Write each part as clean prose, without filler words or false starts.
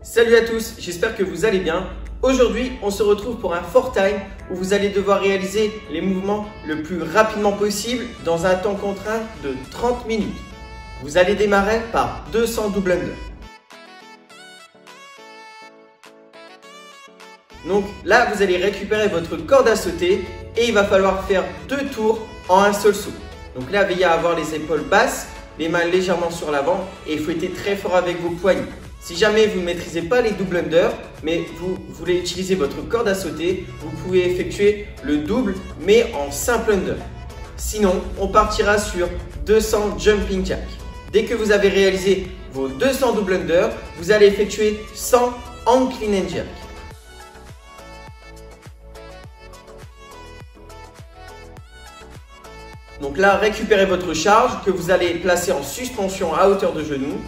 Salut à tous, j'espère que vous allez bien. Aujourd'hui, on se retrouve pour un fort time où vous allez devoir réaliser les mouvements le plus rapidement possible dans un temps contraint de 30 minutes. Vous allez démarrer par 200 double under. Donc là, vous allez récupérer votre corde à sauter et il va falloir faire 2 tours en un seul saut. Donc là, veillez à avoir les épaules basses, les mains légèrement sur l'avant et fouettez très fort avec vos poignets. Si jamais vous ne maîtrisez pas les double under, mais vous voulez utiliser votre corde à sauter, vous pouvez effectuer le double mais en simple under. Sinon, on partira sur 200 jumping jack. Dès que vous avez réalisé vos 200 double under, vous allez effectuer 100 hang clean and jerk. Donc là, récupérez votre charge que vous allez placer en suspension à hauteur de genou.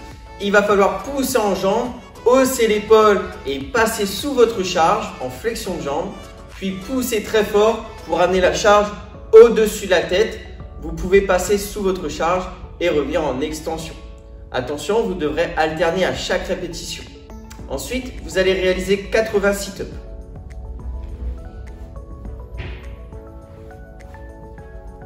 Il va falloir pousser en jambe, hausser l'épaule et passer sous votre charge en flexion de jambe. Puis pousser très fort pour amener la charge au-dessus de la tête. Vous pouvez passer sous votre charge et revenir en extension. Attention, vous devrez alterner à chaque répétition. Ensuite, vous allez réaliser 80 sit-ups.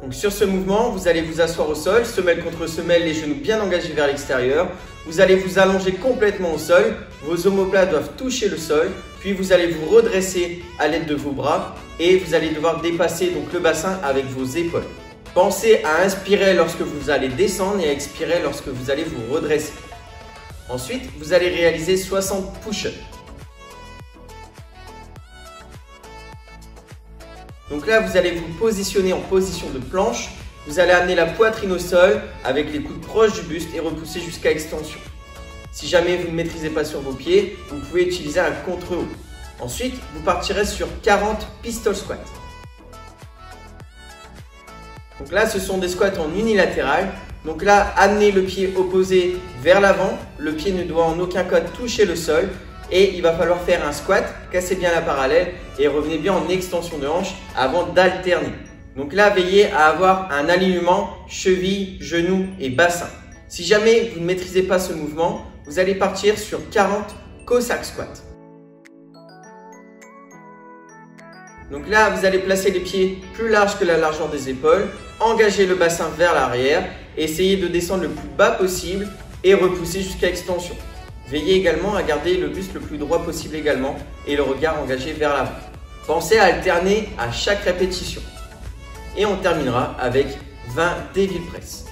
Donc sur ce mouvement, vous allez vous asseoir au sol, semelle contre semelle, les genoux bien engagés vers l'extérieur. Vous allez vous allonger complètement au sol, vos omoplates doivent toucher le sol, puis vous allez vous redresser à l'aide de vos bras et vous allez devoir dépasser donc le bassin avec vos épaules. Pensez à inspirer lorsque vous allez descendre et à expirer lorsque vous allez vous redresser. Ensuite, vous allez réaliser 60 push-ups. Donc là, vous allez vous positionner en position de planche. Vous allez amener la poitrine au sol avec les coudes proches du buste et repousser jusqu'à extension. Si jamais vous ne maîtrisez pas sur vos pieds, vous pouvez utiliser un contre-haut. Ensuite, vous partirez sur 40 pistol squats. Donc là, ce sont des squats en unilatéral. Donc là, amenez le pied opposé vers l'avant. Le pied ne doit en aucun cas toucher le sol. Et il va falloir faire un squat, cassez bien la parallèle et revenez bien en extension de hanche avant d'alterner. Donc là, veillez à avoir un alignement cheville, genou et bassin. Si jamais vous ne maîtrisez pas ce mouvement, vous allez partir sur 40 Cossack squats. Donc là, vous allez placer les pieds plus larges que la largeur des épaules, engager le bassin vers l'arrière, essayez de descendre le plus bas possible et repousser jusqu'à extension. Veillez également à garder le buste le plus droit possible également et le regard engagé vers l'avant. Pensez à alterner à chaque répétition. Et on terminera avec 20 devil press.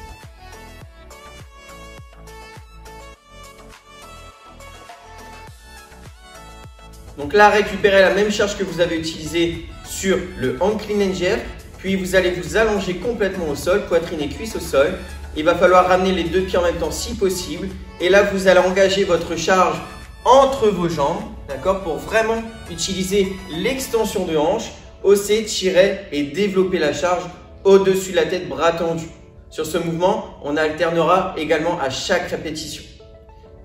Donc là, récupérez la même charge que vous avez utilisée sur le hang clean and jerk. Puis vous allez vous allonger complètement au sol, poitrine et cuisse au sol. Il va falloir ramener les deux pieds en même temps si possible. Et là, vous allez engager votre charge entre vos jambes, d'accord, pour vraiment utiliser l'extension de hanche, hausser, tirer et développer la charge au-dessus de la tête, bras tendus. Sur ce mouvement, on alternera également à chaque répétition.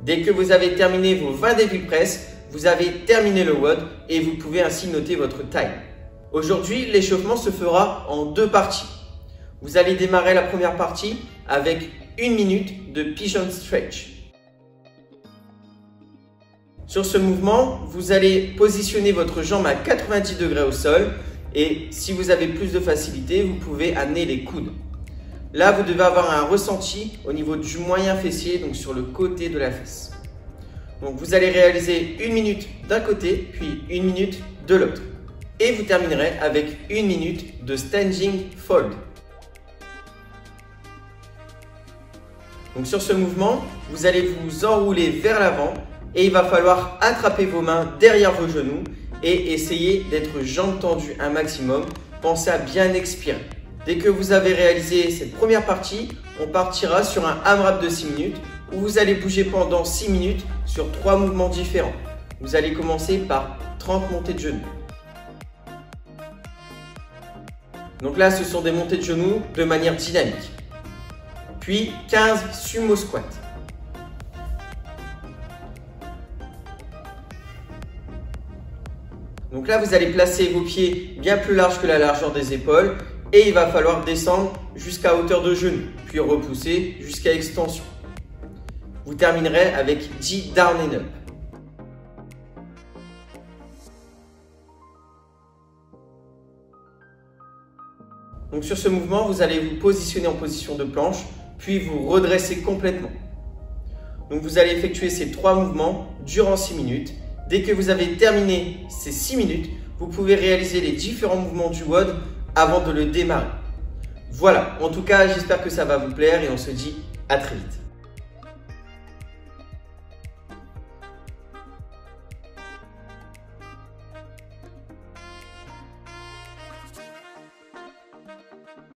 Dès que vous avez terminé vos 20 devil press, vous avez terminé le WOD et vous pouvez ainsi noter votre time. Aujourd'hui, l'échauffement se fera en 2 parties. Vous allez démarrer la première partie avec 1 minute de pigeon stretch. Sur ce mouvement, vous allez positionner votre jambe à 90 degrés au sol et si vous avez plus de facilité, vous pouvez amener les coudes. Là, vous devez avoir un ressenti au niveau du moyen fessier, donc sur le côté de la fesse. Donc, vous allez réaliser 1 minute d'un côté, puis 1 minute de l'autre. Et vous terminerez avec 1 minute de standing fold. Donc sur ce mouvement, vous allez vous enrouler vers l'avant et il va falloir attraper vos mains derrière vos genoux et essayer d'être jambes tendues un maximum. Pensez à bien expirer. Dès que vous avez réalisé cette première partie, on partira sur un AMRAP de 6 minutes où vous allez bouger pendant 6 minutes sur 3 mouvements différents. Vous allez commencer par 30 montées de genoux. Donc là, ce sont des montées de genoux de manière dynamique. Puis 15 sumo squats. Donc là, vous allez placer vos pieds bien plus larges que la largeur des épaules et il va falloir descendre jusqu'à hauteur de genou, puis repousser jusqu'à extension. Vous terminerez avec 10 down and up. Donc sur ce mouvement, vous allez vous positionner en position de planche, puis vous redresser complètement. Donc vous allez effectuer ces 3 mouvements durant 6 minutes. Dès que vous avez terminé ces 6 minutes, vous pouvez réaliser les différents mouvements du WOD avant de le démarrer. Voilà, en tout cas, j'espère que ça va vous plaire et on se dit à très vite.